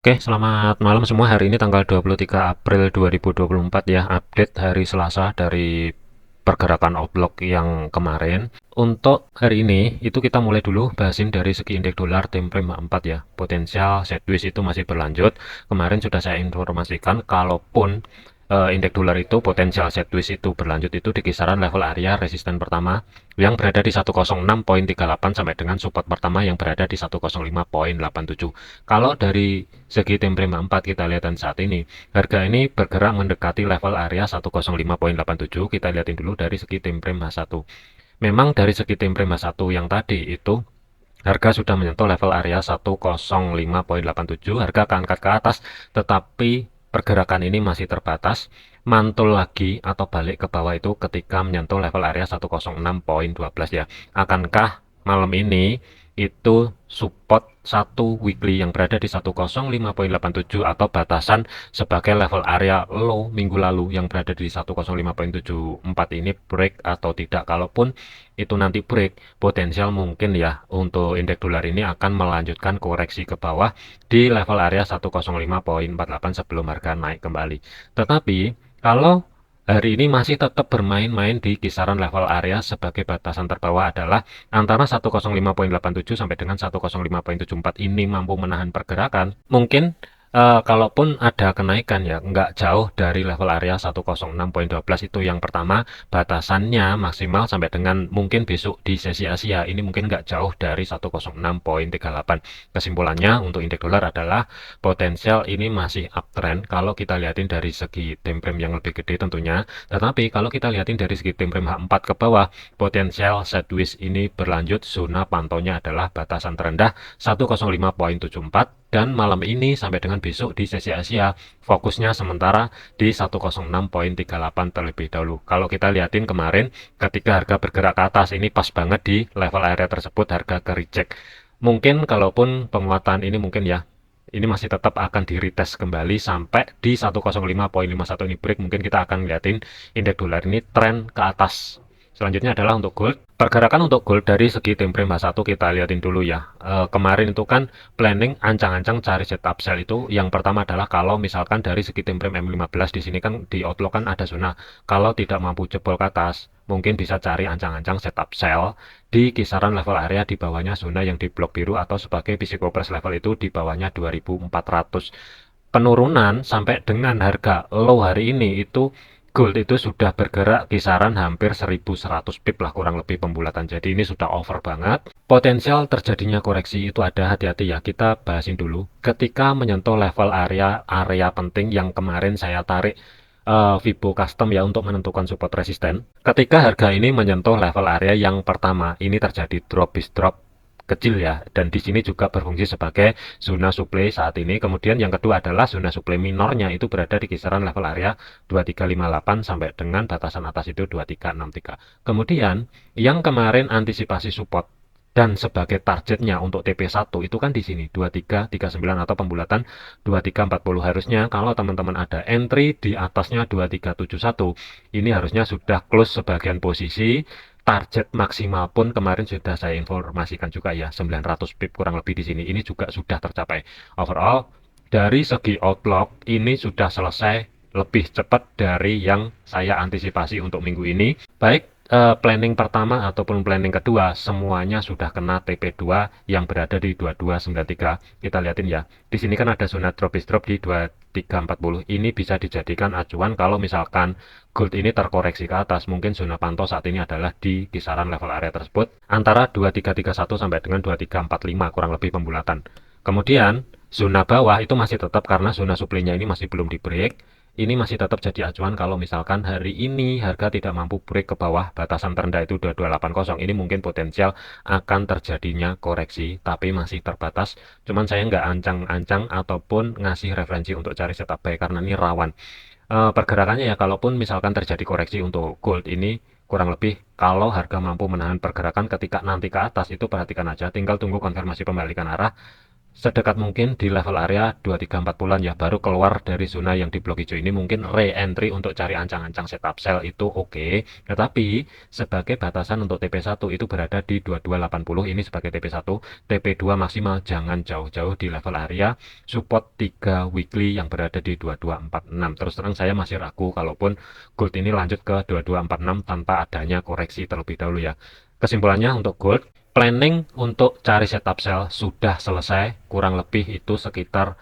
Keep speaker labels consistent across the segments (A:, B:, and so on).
A: Oke, selamat malam semua. Hari ini tanggal 23 April 2024 ya, update hari Selasa dari pergerakan outlook yang kemarin. Untuk hari ini, itu kita mulai dulu bahasin dari segi indeks dolar time frame 4 ya. Potensial sideways itu masih berlanjut. Kemarin sudah saya informasikan, kalaupun indeks dolar itu potensial sideways itu berlanjut itu di kisaran level area resisten pertama yang berada di 106.38 sampai dengan support pertama yang berada di 105.87. Kalau dari segi time frame 4 kita lihat dan saat ini, harga ini bergerak mendekati level area 105.87. Kita lihatin dulu dari segi time frame H1. Memang dari segi time frame H1 yang tadi itu harga sudah menyentuh level area 105.87, harga akan angkat ke atas, tetapi pergerakan ini masih terbatas, mantul lagi atau balik ke bawah itu ketika menyentuh level area 106.12 ya. Akankah malam ini itu support satu weekly yang berada di 105.87 atau batasan sebagai level area low minggu lalu yang berada di 105.74 ini break atau tidak? Kalaupun itu nanti break, potensial mungkin ya untuk indeks dolar ini akan melanjutkan koreksi ke bawah di level area 105.48 sebelum harga naik kembali. Tetapi kalau hari ini masih tetap bermain-main di kisaran level area sebagai batasan terbawah adalah antara 105.87 sampai dengan 105.74 ini mampu menahan pergerakan. Mungkin kalaupun ada kenaikan ya, nggak jauh dari level area 106.12 itu yang pertama, batasannya maksimal sampai dengan mungkin besok di sesi Asia, ini mungkin nggak jauh dari 106.38. Kesimpulannya untuk indeks dolar adalah potensial ini masih uptrend kalau kita lihatin dari segi time frame yang lebih gede tentunya, tetapi kalau kita lihatin dari segi time frame H4 ke bawah, potensial sideways ini berlanjut, zona pantaunya adalah batasan terendah 105.74 dan malam ini sampai dengan besok di sesi Asia fokusnya sementara di 106.38 terlebih dahulu. Kalau kita lihatin kemarin ketika harga bergerak ke atas ini pas banget di level area tersebut harga ke reject. Mungkin kalaupun penguatan ini mungkin ya ini masih tetap akan di retest kembali sampai di 105.51 ini break, mungkin kita akan lihatin indeks dolar ini tren ke atas. Selanjutnya adalah untuk gold. Pergerakan untuk gold dari segi time frame H1 kita lihatin dulu ya. Kemarin itu kan planning ancang-ancang cari setup sell itu yang pertama adalah kalau misalkan dari segi time frame M15 di sini kan di outlook kan ada zona. Kalau tidak mampu jebol ke atas, mungkin bisa cari ancang-ancang setup sell di kisaran level area di bawahnya zona yang di blok biru atau sebagai physical price level itu di bawahnya 2400. Penurunan sampai dengan harga low hari ini itu gold itu sudah bergerak kisaran hampir 1100 pip lah kurang lebih pembulatan. Jadi ini sudah over banget. Potensial terjadinya koreksi itu ada, hati-hati ya. Kita bahasin dulu. Ketika menyentuh level area penting yang kemarin saya tarik Fibo custom ya untuk menentukan support resisten. Ketika harga ini menyentuh level area yang pertama, ini terjadi drop is drop kecil ya, dan di sini juga berfungsi sebagai zona supply saat ini. Kemudian yang kedua adalah zona supply minornya itu berada di kisaran level area 2358 sampai dengan batasan atas itu 2363. Kemudian yang kemarin antisipasi support dan sebagai targetnya untuk TP1 itu kan di sini 2339 atau pembulatan 2340. Harusnya kalau teman-teman ada entry di atasnya 2371 ini harusnya sudah close sebagian posisi. Target maksimal pun kemarin sudah saya informasikan juga ya, 900 pip kurang lebih di sini. Ini juga sudah tercapai. Overall, dari segi outlook ini sudah selesai lebih cepat dari yang saya antisipasi untuk minggu ini. Baik planning pertama ataupun planning kedua, semuanya sudah kena TP2 yang berada di 2293. Kita lihatin ya. Di sini kan ada zona drop is drop di 2340. Ini bisa dijadikan acuan kalau misalkan gold ini terkoreksi ke atas, mungkin zona pantau saat ini adalah di kisaran level area tersebut antara 2331 sampai dengan 2345 kurang lebih pembulatan. Kemudian zona bawah itu masih tetap karena zona supply-nya ini masih belum di break. Ini masih tetap jadi acuan kalau misalkan hari ini harga tidak mampu break ke bawah batasan terendah itu 2280. Ini mungkin potensial akan terjadinya koreksi, tapi masih terbatas. Cuman saya nggak ancang-ancang ataupun ngasih referensi untuk cari setup buy karena ini rawan. Pergerakannya ya kalaupun misalkan terjadi koreksi untuk gold ini kurang lebih kalau harga mampu menahan pergerakan ketika nanti ke atas itu perhatikan aja, tinggal tunggu konfirmasi pembalikan arah sedekat mungkin di level area 2340-an ya, baru keluar dari zona yang di blok hijau ini. Mungkin re-entry untuk cari ancang-ancang setup sell itu oke. Tetapi sebagai batasan untuk TP1 itu berada di 2280, ini sebagai TP1. TP2 maksimal jangan jauh-jauh di level area support 3 weekly yang berada di 2246. Terus terang saya masih ragu kalaupun gold ini lanjut ke 2246 tanpa adanya koreksi terlebih dahulu ya. Kesimpulannya untuk gold, planning untuk cari setup sell sudah selesai, kurang lebih itu sekitar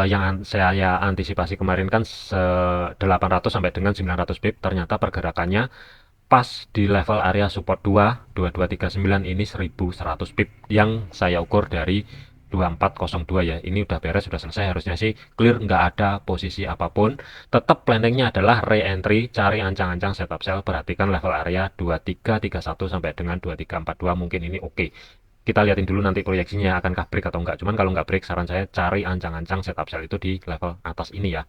A: yang saya antisipasi kemarin kan 800 sampai dengan 900 pip, ternyata pergerakannya pas di level area support 2, 2239 ini 1100 pip yang saya ukur dari 2402 ya. Ini udah beres, sudah selesai, harusnya sih clear, nggak ada posisi apapun. Tetap planningnya adalah re-entry, cari ancang-ancang setup sell, perhatikan level area 2331 sampai dengan 2342, mungkin ini oke. Kita lihatin dulu nanti proyeksinya akankah break atau enggak. Cuman kalau nggak break, saran saya cari ancang-ancang setup sell itu di level atas ini ya.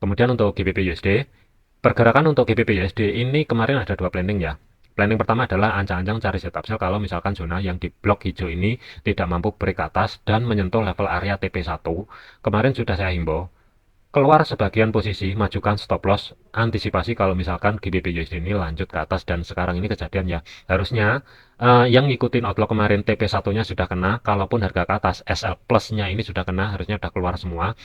A: Kemudian untuk GBP USD, pergerakan untuk GBP USD ini kemarin ada dua planning ya. Planning pertama adalah ancang-ancang cari setup sell kalau misalkan zona yang di blok hijau ini tidak mampu break ke atas dan menyentuh level area TP1. Kemarin sudah saya himbau, keluar sebagian posisi, majukan stop loss, antisipasi kalau misalkan GBP USD ini lanjut ke atas, dan sekarang ini kejadian ya. Harusnya yang ngikutin outlook kemarin TP1-nya sudah kena, kalaupun harga ke atas SL plus-nya ini sudah kena, harusnya sudah keluar semua.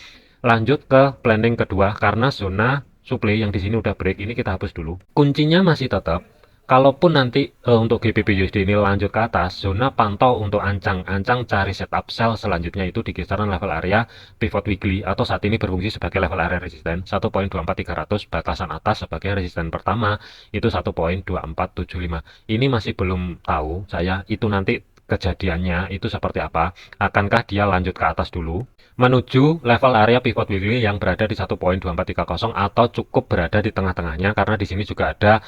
A: Lanjut ke planning kedua, karena zona supply yang di sini udah break, ini kita hapus dulu. Kuncinya masih tetap, kalaupun nanti untuk GBP USD ini lanjut ke atas, zona pantau untuk ancang-ancang cari setup sell selanjutnya itu di kisaran level area pivot weekly, atau saat ini berfungsi sebagai level area resisten 1.24300, batasan atas sebagai resisten pertama itu 1.2475. Ini masih belum tahu saya itu nanti kejadiannya itu seperti apa. Akankah dia lanjut ke atas dulu menuju level area pivot weekly yang berada di 1.2430, atau cukup berada di tengah-tengahnya, karena di sini juga ada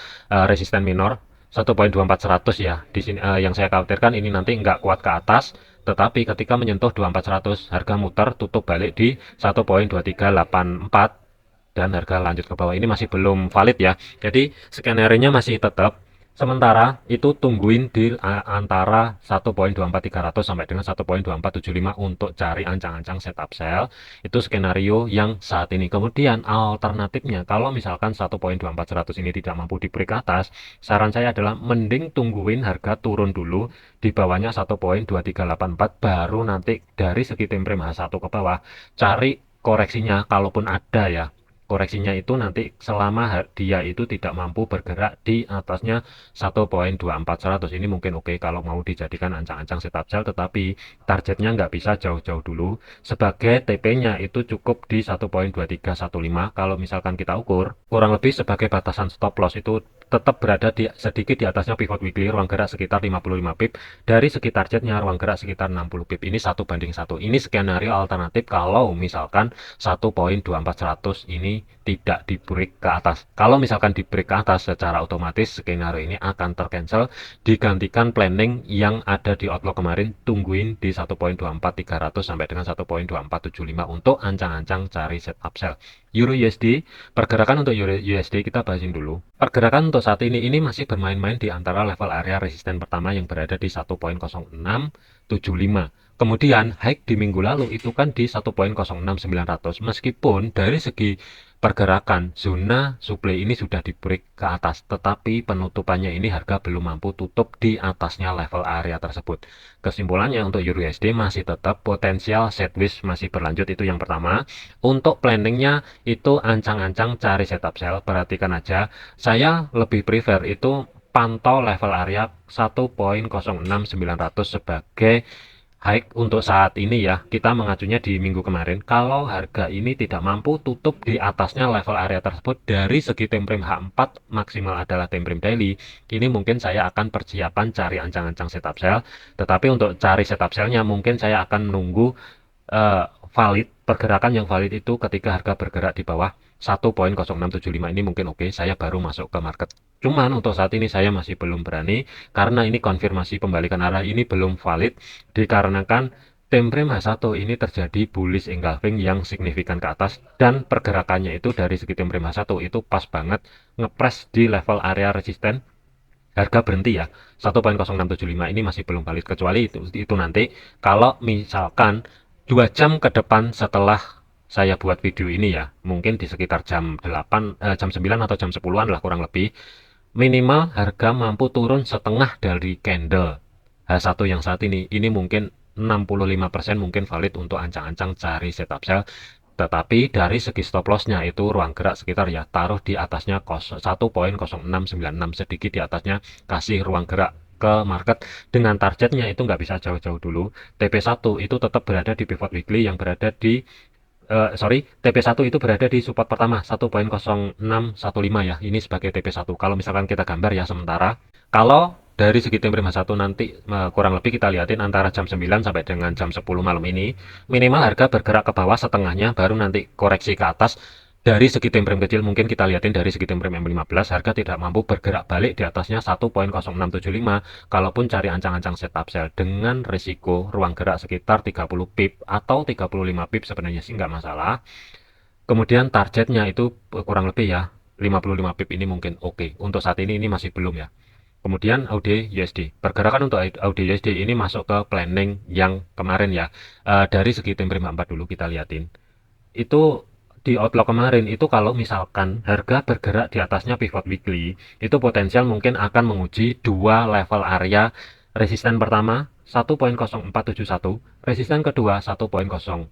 A: resisten minor 1.2400 ya. Di sini yang saya khawatirkan ini nanti nggak kuat ke atas, tetapi ketika menyentuh 2400 harga muter tutup balik di 1.2384 dan harga lanjut ke bawah. Ini masih belum valid ya. Jadi skenario-nya masih tetap. Sementara itu tungguin di antara 1.24300 sampai dengan 1.2475 untuk cari ancang-ancang setup sell. Itu skenario yang saat ini. Kemudian alternatifnya, kalau misalkan 1.2400 ini tidak mampu di break atas, saran saya adalah mending tungguin harga turun dulu di bawahnya 1.2384, baru nanti dari segi time frame H1 ke bawah cari koreksinya, kalaupun ada ya. Koreksinya itu nanti selama dia itu tidak mampu bergerak di atasnya 1.24100, ini mungkin oke kalau mau dijadikan ancang-ancang setup sell, tetapi targetnya nggak bisa jauh-jauh dulu. Sebagai TP-nya itu cukup di 1.2315. Kalau misalkan kita ukur, kurang lebih sebagai batasan stop loss itu tetap berada di sedikit di atasnya pivot weekly, ruang gerak sekitar 55 pip, dari segi targetnya ruang gerak sekitar 60 pip. Ini 1:1. Ini skenario alternatif kalau misalkan 1.2400 ini tidak di break ke atas. Kalau misalkan di break ke atas, secara otomatis skenario ini akan tercancel, digantikan planning yang ada di outlook kemarin, tungguin di 1.24300 sampai dengan 1.2475 untuk ancang-ancang cari setup sell. Euro USD, pergerakan untuk Euro USD kita bahasin dulu. Pergerakan untuk saat ini masih bermain-main di antara level area resisten pertama yang berada di 1.0675. Kemudian high di minggu lalu itu kan di 1.06900. Meskipun dari segi pergerakan zona supply ini sudah di break ke atas, tetapi penutupannya ini harga belum mampu tutup di atasnya level area tersebut. Kesimpulannya untuk Euro USD masih tetap potensial sideways masih berlanjut, itu yang pertama. Untuk planningnya itu ancang-ancang cari setup sell, perhatikan aja. Saya lebih prefer itu pantau level area 1.06900 sebagai high untuk saat ini ya. Kita mengacunya di minggu kemarin. Kalau harga ini tidak mampu tutup di atasnya level area tersebut dari segi time frame H4 maksimal adalah time frame daily, ini mungkin saya akan persiapan cari ancang-ancang setup sell. Tetapi untuk cari setup sellnya mungkin saya akan menunggu valid, pergerakan yang valid itu ketika harga bergerak di bawah 1.0675, ini mungkin oke, saya baru masuk ke market. Cuman untuk saat ini saya masih belum berani, karena ini konfirmasi pembalikan arah ini belum valid, dikarenakan time frame H1 ini terjadi bullish engulfing yang signifikan ke atas, dan pergerakannya itu dari segi time frame H1 itu pas banget ngepres di level area resisten. Harga berhenti ya 1.0675, ini masih belum valid, kecuali itu nanti kalau misalkan 2 jam ke depan setelah saya buat video ini ya, mungkin di sekitar jam 9 atau jam 10-an lah kurang lebih, minimal harga mampu turun setengah dari candle H1 yang saat ini mungkin 65% mungkin valid untuk ancang-ancang cari setup sell, tetapi dari segi stop lossnya itu ruang gerak sekitar ya taruh di atasnya 1.0696, sedikit di atasnya, kasih ruang gerak ke market dengan targetnya itu nggak bisa jauh-jauh dulu. TP1 itu tetap berada di pivot weekly yang berada di TP1 itu berada di support pertama 1.0615 ya. Ini sebagai TP1. Kalau misalkan kita gambar ya sementara, kalau dari segi time frame H1 nanti kurang lebih kita lihatin antara jam 9 sampai dengan jam 10 malam ini, minimal harga bergerak ke bawah setengahnya baru nanti koreksi ke atas. Dari segi time frame kecil mungkin kita lihatin dari segi time frame M15 harga tidak mampu bergerak balik di atasnya 1.0675, kalaupun cari ancang-ancang setup sell dengan risiko ruang gerak sekitar 30 pip atau 35 pip sebenarnya sih nggak masalah. Kemudian targetnya itu kurang lebih ya 55 pip ini mungkin oke. Untuk saat ini masih belum ya. Kemudian AUD USD. Pergerakan untuk AUD USD ini masuk ke planning yang kemarin ya. Dari segi time frame 4 dulu kita liatin. Itu di outlook kemarin itu kalau misalkan harga bergerak di atasnya pivot weekly, itu potensial mungkin akan menguji dua level area. Resisten pertama 1.0471, resisten kedua 1.0653.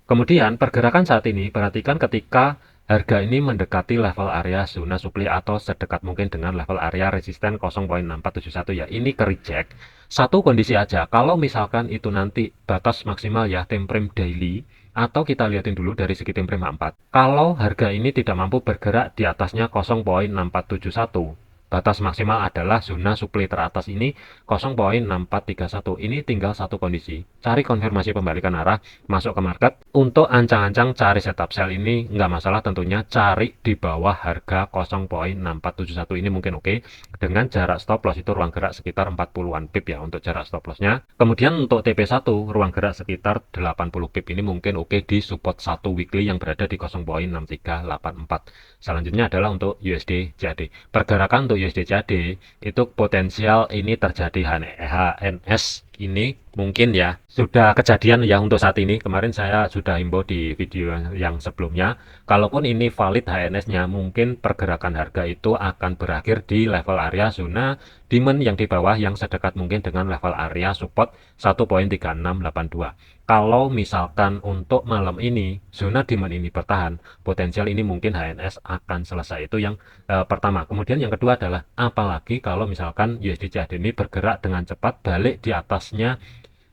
A: Kemudian pergerakan saat ini perhatikan ketika harga ini mendekati level area zona supply atau sedekat mungkin dengan level area resisten 0.6471 ya. Ini ke reject. Satu kondisi aja, kalau misalkan itu nanti batas maksimal ya time frame daily, atau kita lihatin dulu dari segi time frame 4. Kalau harga ini tidak mampu bergerak di atasnya 0.6471, batas maksimal adalah zona supply teratas ini 0.6431. Ini tinggal satu kondisi. Cari konfirmasi pembalikan arah, masuk ke market. Untuk ancang-ancang cari setup sell ini nggak masalah tentunya. Cari di bawah harga 0.6471 ini mungkin oke. Dengan jarak stop loss itu ruang gerak sekitar 40-an pip ya untuk jarak stop lossnya. Kemudian untuk TP1 ruang gerak sekitar 80 pip ini mungkin oke di support 1 weekly yang berada di 0.6384. Selanjutnya adalah untuk USD CAD. Pergerakan untuk USD CAD itu potensial ini terjadi HNS ini mungkin ya sudah kejadian ya untuk saat ini. Kemarin saya sudah himbau di video yang sebelumnya, kalaupun ini valid HNS-nya mungkin pergerakan harga itu akan berakhir di level area zona demand yang di bawah yang sedekat mungkin dengan level area support 1.3682. Kalau misalkan untuk malam ini zona demand ini bertahan, potensial ini mungkin HNS akan selesai. Itu yang pertama. Kemudian yang kedua adalah apalagi kalau misalkan USD CAD ini bergerak dengan cepat balik di atasnya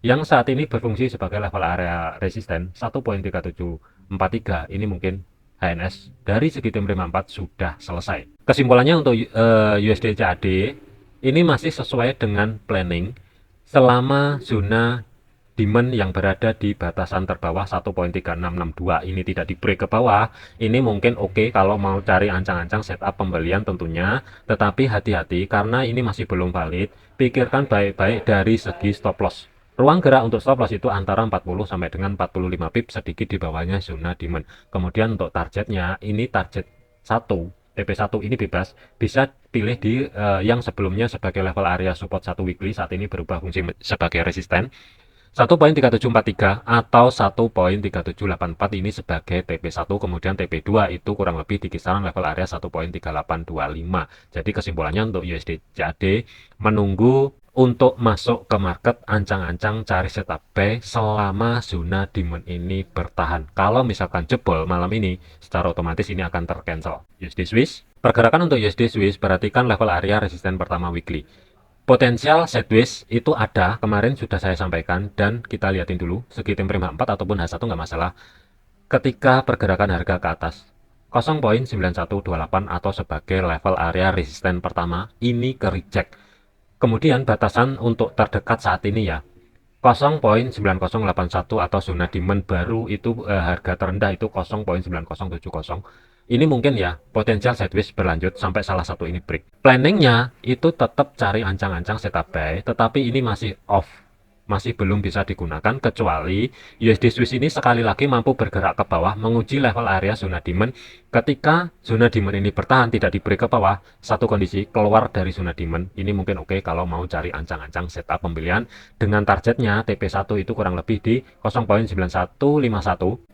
A: yang saat ini berfungsi sebagai level area resisten 1.3743. Ini mungkin HNS dari segi time frame 4 sudah selesai. Kesimpulannya untuk USD CAD ini masih sesuai dengan planning selama zona demand yang berada di batasan terbawah 1.3662 ini tidak di break ke bawah, ini mungkin oke kalau mau cari ancang-ancang setup pembelian tentunya, tetapi hati-hati karena ini masih belum valid. Pikirkan baik-baik dari segi stop loss. Ruang gerak untuk stop loss itu antara 40 sampai dengan 45 pip, sedikit di bawahnya zona demand. Kemudian untuk targetnya ini target 1 TP1 ini bebas, bisa pilih di yang sebelumnya sebagai level area support 1 weekly, saat ini berubah fungsi sebagai resisten 1.3743 atau 1.3784 ini sebagai TP1, kemudian TP2 itu kurang lebih di kisaran level area 1.3825. Jadi kesimpulannya untuk USD CAD menunggu untuk masuk ke market ancang-ancang cari setup buy selama zona demand ini bertahan. Kalau misalkan jebol malam ini, secara otomatis ini akan tercancel. USD Swiss, pergerakan untuk USD Swiss perhatikan level area resisten pertama weekly. Potensial sideways itu ada, kemarin sudah saya sampaikan, dan kita lihatin dulu segi time frame 4 ataupun H1 nggak masalah. Ketika pergerakan harga ke atas 0.9128 atau sebagai level area resisten pertama ini ke reject. Kemudian batasan untuk terdekat saat ini ya 0.9081 atau zona demand baru itu harga terendah itu 0.9070. Ini mungkin ya potensial sideways berlanjut sampai salah satu ini break. Planningnya itu tetap cari ancang-ancang setup buy, tetapi ini masih off. masih belum bisa digunakan kecuali USD Swiss ini sekali lagi mampu bergerak ke bawah menguji level area zona demand. Ketika zona demand ini bertahan tidak di break ke bawah, satu kondisi keluar dari zona demand ini mungkin oke kalau mau cari ancang-ancang setup pembelian dengan targetnya TP1 itu kurang lebih di 0.9151,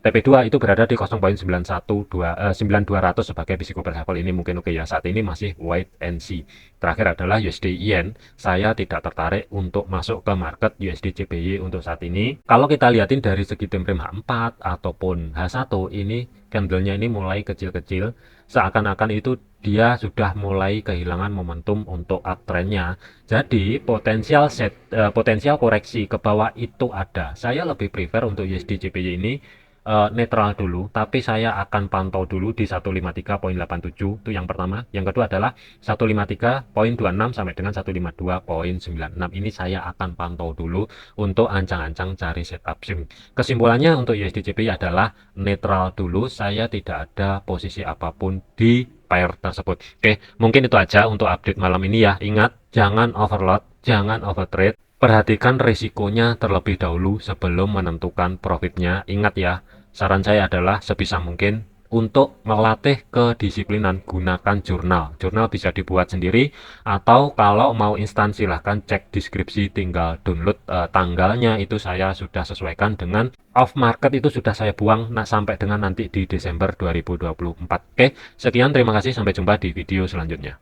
A: TP2 itu berada di 0.91200 sebagai physical level. Ini mungkin oke ya, saat ini masih wait and see. Terakhir adalah USD Yen, saya tidak tertarik untuk masuk ke market USD CBY untuk saat ini. Kalau kita lihatin dari segi time frame H4 ataupun H1, ini candlenya ini mulai kecil-kecil, seakan-akan itu dia sudah mulai kehilangan momentum untuk uptrendnya. Jadi potensial koreksi ke bawah itu ada. Saya lebih prefer untuk USD CBY ini netral dulu, tapi saya akan pantau dulu di 153.87 itu yang pertama. Yang kedua adalah 153.26 sampai dengan 152.96. Ini saya akan pantau dulu untuk ancang-ancang cari setup swing. Kesimpulannya untuk USD CBY adalah netral dulu, saya tidak ada posisi apapun di pair tersebut. Oke, mungkin itu aja untuk update malam ini ya. Ingat, jangan overload, jangan overtrade. Perhatikan risikonya terlebih dahulu sebelum menentukan profitnya. Ingat ya, saran saya adalah sebisa mungkin untuk melatih kedisiplinan gunakan jurnal. Jurnal bisa dibuat sendiri atau kalau mau instan silahkan cek deskripsi, tinggal download tanggalnya itu saya sudah sesuaikan dengan off market, itu sudah saya buang sampai dengan nanti di Desember 2024. Oke, sekian, terima kasih, sampai jumpa di video selanjutnya.